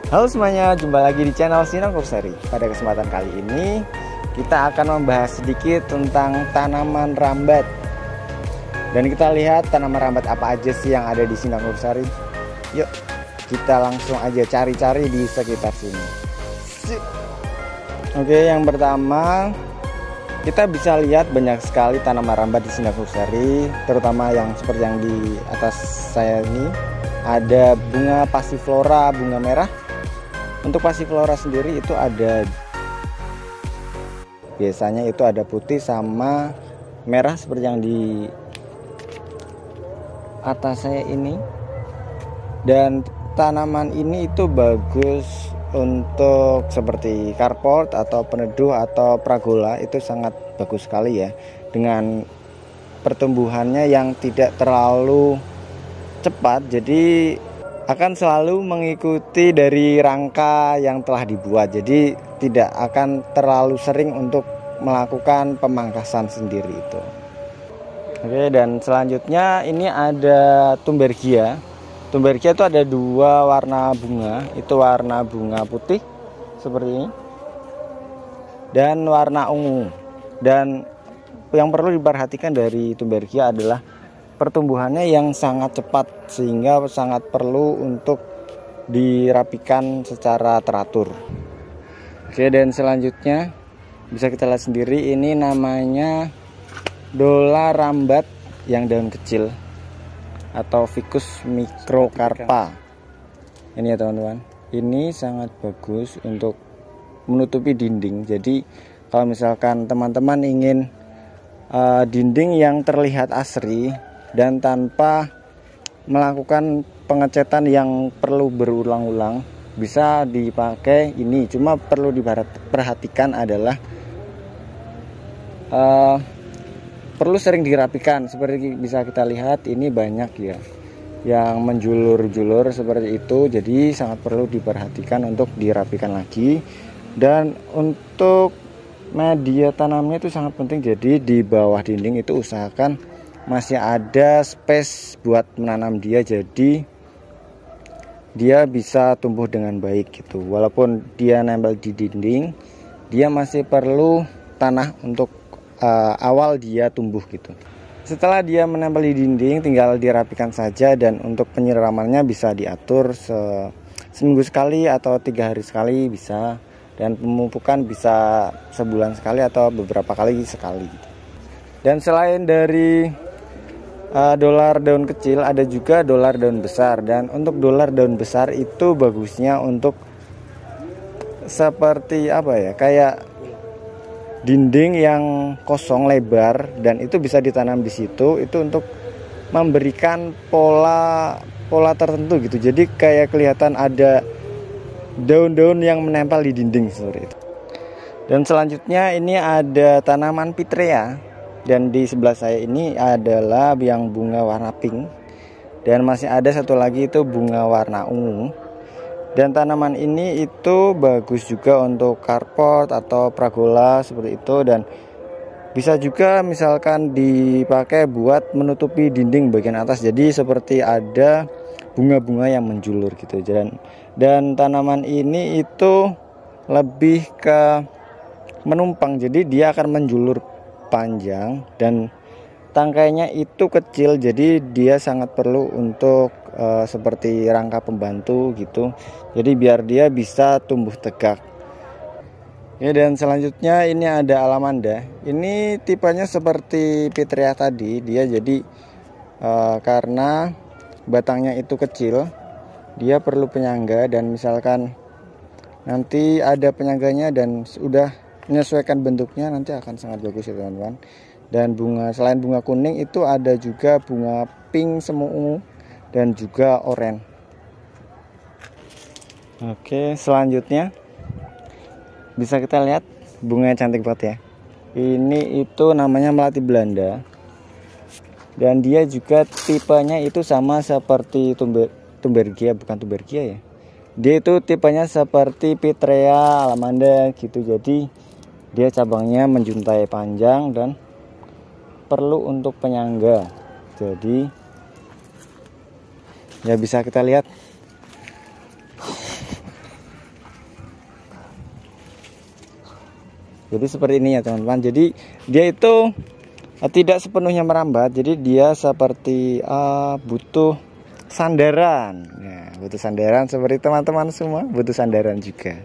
Halo semuanya, jumpa lagi di channel Sinang Kurseri. Pada kesempatan kali ini kita akan membahas sedikit tentang tanaman rambat. Dan kita lihat tanaman rambat apa aja sih yang ada di Sinang Kurseri. Yuk kita langsung aja cari-cari di sekitar sini. Oke, yang pertama kita bisa lihat banyak sekali tanaman rambat di Sinang Kurseri, terutama yang seperti yang di atas saya ini. Ada bunga passiflora, bunga merah. Untuk passiflora sendiri itu ada, biasanya itu ada putih sama merah seperti yang di atas saya ini. Dan tanaman ini itu bagus untuk seperti carport atau peneduh atau pragola, itu sangat bagus sekali ya, dengan pertumbuhannya yang tidak terlalu cepat, jadi akan selalu mengikuti dari rangka yang telah dibuat, jadi tidak akan terlalu sering untuk melakukan pemangkasan sendiri itu. Oke, dan selanjutnya ini ada Thunbergia. Thunbergia itu ada dua warna bunga, itu warna bunga putih seperti ini dan warna ungu. Dan yang perlu diperhatikan dari Thunbergia adalah pertumbuhannya yang sangat cepat, sehingga sangat perlu untuk dirapikan secara teratur. Oke, dan selanjutnya bisa kita lihat sendiri, ini namanya dolar rambat yang daun kecil atau Ficus microcarpa. Ini ya teman-teman, ini sangat bagus untuk menutupi dinding. Jadi kalau misalkan teman-teman ingin dinding yang terlihat asri dan tanpa melakukan pengecetan yang perlu berulang-ulang, bisa dipakai ini. Cuma perlu diperhatikan adalah perlu sering dirapikan. Seperti bisa kita lihat ini banyak ya yang menjulur-julur seperti itu, jadi sangat perlu diperhatikan untuk dirapikan lagi. Dan untuk media tanamnya itu sangat penting, jadi di bawah dinding itu usahakan masih ada space buat menanam dia, jadi dia bisa tumbuh dengan baik gitu. Walaupun dia nempel di dinding, dia masih perlu tanah untuk awal dia tumbuh gitu. Setelah dia menempel di dinding, tinggal dirapikan saja. Dan untuk penyiramannya bisa diatur seminggu sekali atau 3 hari sekali bisa. Dan pemupukan bisa sebulan sekali atau beberapa kali sekali gitu. Dan selain dari dolar daun kecil, ada juga dolar daun besar. Dan untuk dolar daun besar itu bagusnya untuk seperti apa ya, kayak dinding yang kosong lebar, dan itu bisa ditanam di situ. Itu untuk memberikan pola tertentu gitu, jadi kayak kelihatan ada daun-daun yang menempel di dinding seperti itu. Dan selanjutnya ini ada tanaman Pitrea. Dan di sebelah saya ini adalah yang bunga warna pink. Dan masih ada satu lagi itu bunga warna ungu. Dan tanaman ini itu bagus juga untuk carport atau pragola seperti itu. Dan bisa juga misalkan dipakai buat menutupi dinding bagian atas, jadi seperti ada bunga-bunga yang menjulur gitu. Dan tanaman ini itu lebih ke menumpang, jadi dia akan menjulur panjang dan tangkainya itu kecil, jadi dia sangat perlu untuk seperti rangka pembantu gitu, jadi biar dia bisa tumbuh tegak ya. Dan selanjutnya ini ada alamanda. Ini tipenya seperti Pitrea tadi, dia jadi karena batangnya itu kecil, dia perlu penyangga. Dan misalkan nanti ada penyangganya dan sudah menyesuaikan bentuknya, nanti akan sangat bagus ya teman-teman. Dan bunga, selain bunga kuning itu ada juga bunga pink semu ungu dan juga oranye. Oke, selanjutnya bisa kita lihat bunga cantik banget ya. Ini itu namanya melati Belanda. Dan dia juga tipenya itu sama seperti Thunbergia, bukan Thunbergia ya. Dia itu tipenya seperti Pitrea, alamanda gitu. Jadi dia cabangnya menjuntai panjang dan perlu untuk penyangga. Jadi ya bisa kita lihat Jadi seperti ini ya teman-teman. Jadi dia itu tidak sepenuhnya merambat. Jadi dia seperti butuh sandaran. Ya, butuh sandaran seperti teman-teman semua butuh sandaran juga.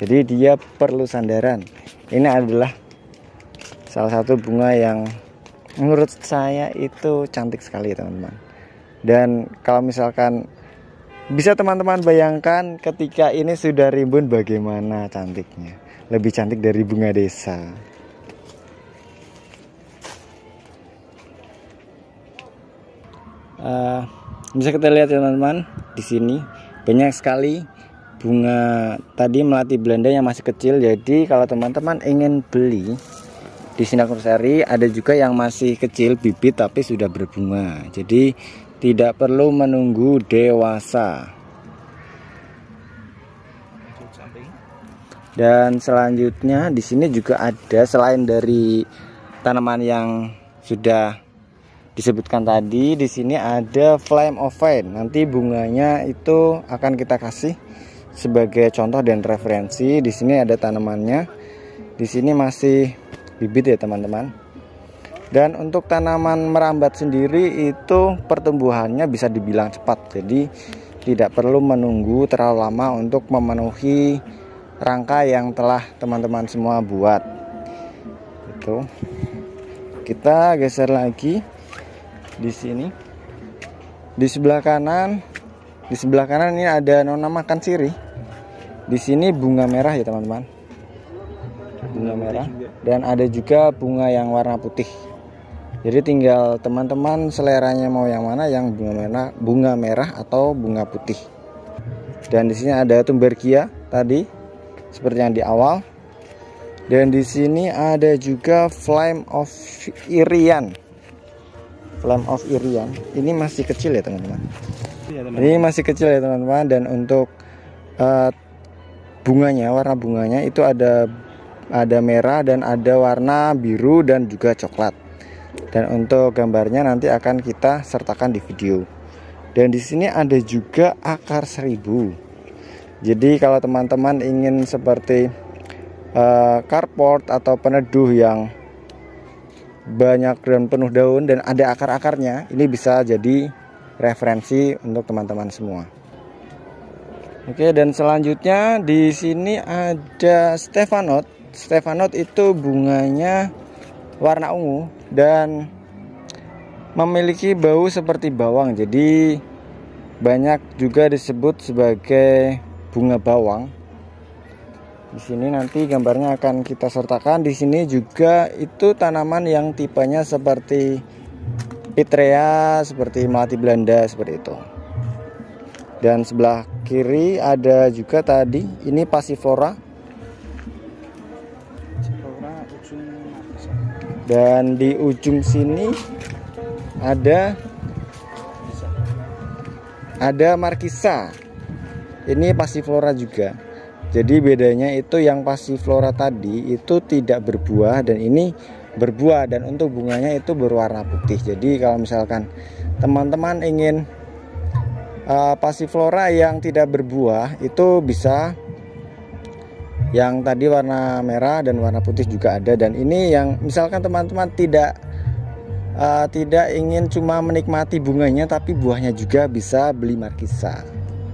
Jadi dia perlu sandaran. Ini adalah salah satu bunga yang menurut saya itu cantik sekali teman-teman. Dan kalau misalkan bisa teman-teman bayangkan ketika ini sudah rimbun bagaimana cantiknya. Lebih cantik dari bunga desa. Bisa kita lihat ya teman-teman, di sini banyak sekali bunga tadi melati Belanda yang masih kecil. Jadi kalau teman-teman ingin beli di Sinakursari, ada juga yang masih kecil bibit tapi sudah berbunga. Jadi tidak perlu menunggu dewasa. Dan selanjutnya di sini juga ada, selain dari tanaman yang sudah disebutkan tadi, di sini ada Flame of Fate. Nanti bunganya itu akan kita kasih sebagai contoh dan referensi. Di sini ada tanamannya. Di sini masih bibit ya teman-teman. Dan untuk tanaman merambat sendiri itu pertumbuhannya bisa dibilang cepat. Jadi tidak perlu menunggu terlalu lama untuk memenuhi rangka yang telah teman-teman semua buat. Itu. Kita geser lagi di sini. Di sebelah kanan ini ada nona makan sirih. Di sini bunga merah ya teman-teman. Bunga merah dan ada juga bunga yang warna putih. Jadi tinggal teman-teman seleranya mau yang mana, yang bunga merah atau bunga putih. Dan di sini ada Tumbergia tadi seperti yang di awal. Dan di sini ada juga Flame of Irian. Flame of Irian. Ini masih kecil ya teman-teman. Ini masih kecil ya teman-teman. Dan untuk bunganya, warna bunganya itu ada merah dan ada warna biru dan juga coklat. Dan untuk gambarnya nanti akan kita sertakan di video. Dan di sini ada juga akar 1000. Jadi kalau teman-teman ingin seperti carport atau peneduh yang banyak dan penuh daun dan ada akar-akarnya, ini bisa jadi referensi untuk teman-teman semua. Oke, dan selanjutnya di sini ada Stephanot. Stephanot itu bunganya warna ungu dan memiliki bau seperti bawang. Jadi banyak juga disebut sebagai bunga bawang. Di sini nanti gambarnya akan kita sertakan. Di sini juga itu tanaman yang tipenya seperti Pitrea, seperti melati Belanda seperti itu. Dan sebelah kiri ada juga tadi ini Passiflora. Dan di ujung sini ada Markisa. Ini Passiflora juga. Jadi bedanya itu yang Passiflora tadi itu tidak berbuah dan ini berbuah, dan untuk bunganya itu berwarna putih. Jadi kalau misalkan teman-teman ingin Passiflora yang tidak berbuah, itu bisa yang tadi warna merah dan warna putih juga ada. Dan ini yang misalkan teman-teman tidak ingin cuma menikmati bunganya tapi buahnya juga, bisa beli Markisa,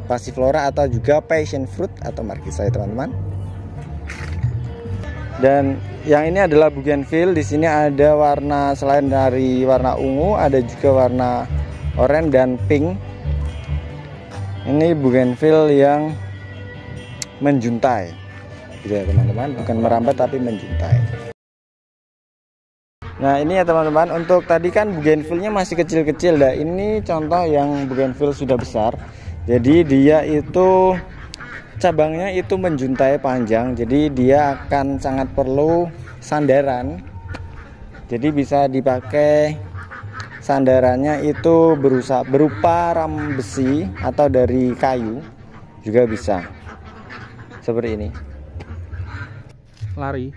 Passiflora atau juga passion fruit atau Markisa ya teman-teman. Dan yang ini adalah bougainville. Di sini ada warna, selain dari warna ungu ada juga warna oranye dan pink. Ini bougainville yang menjuntai gitu ya teman-teman, bukan merambat tapi menjuntai. Nah ini ya teman-teman, untuk tadi kan bougainville-nya masih kecil-kecil. Nah ini contoh yang bougainville sudah besar. Jadi dia itu cabangnya itu menjuntai panjang, jadi dia akan sangat perlu sandaran. Jadi bisa dipakai sandarannya itu berupa ram besi atau dari kayu juga bisa. Seperti ini. Lari.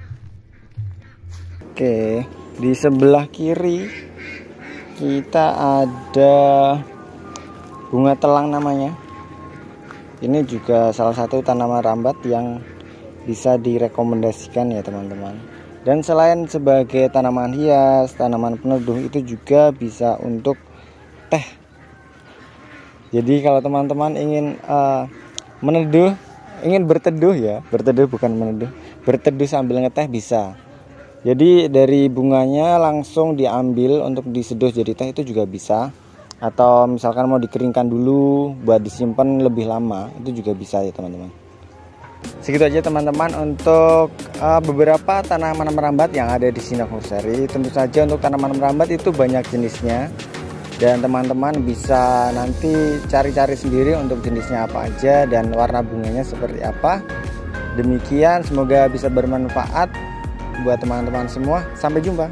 Oke, di sebelah kiri kita ada bunga telang namanya. Ini juga salah satu tanaman rambat yang bisa direkomendasikan ya teman-teman. Dan selain sebagai tanaman hias, tanaman peneduh, itu juga bisa untuk teh. Jadi kalau teman-teman ingin meneduh, ingin berteduh ya, berteduh bukan meneduh, berteduh sambil ngeteh bisa. Jadi dari bunganya langsung diambil untuk diseduh jadi teh itu juga bisa. Atau misalkan mau dikeringkan dulu buat disimpan lebih lama, itu juga bisa ya teman-teman. Segitu aja teman-teman untuk beberapa tanaman merambat yang ada di Sinak Nursery. Tentu saja untuk tanaman merambat itu banyak jenisnya, dan teman-teman bisa nanti cari-cari sendiri untuk jenisnya apa aja dan warna bunganya seperti apa. Demikian, semoga bisa bermanfaat buat teman-teman semua. Sampai jumpa.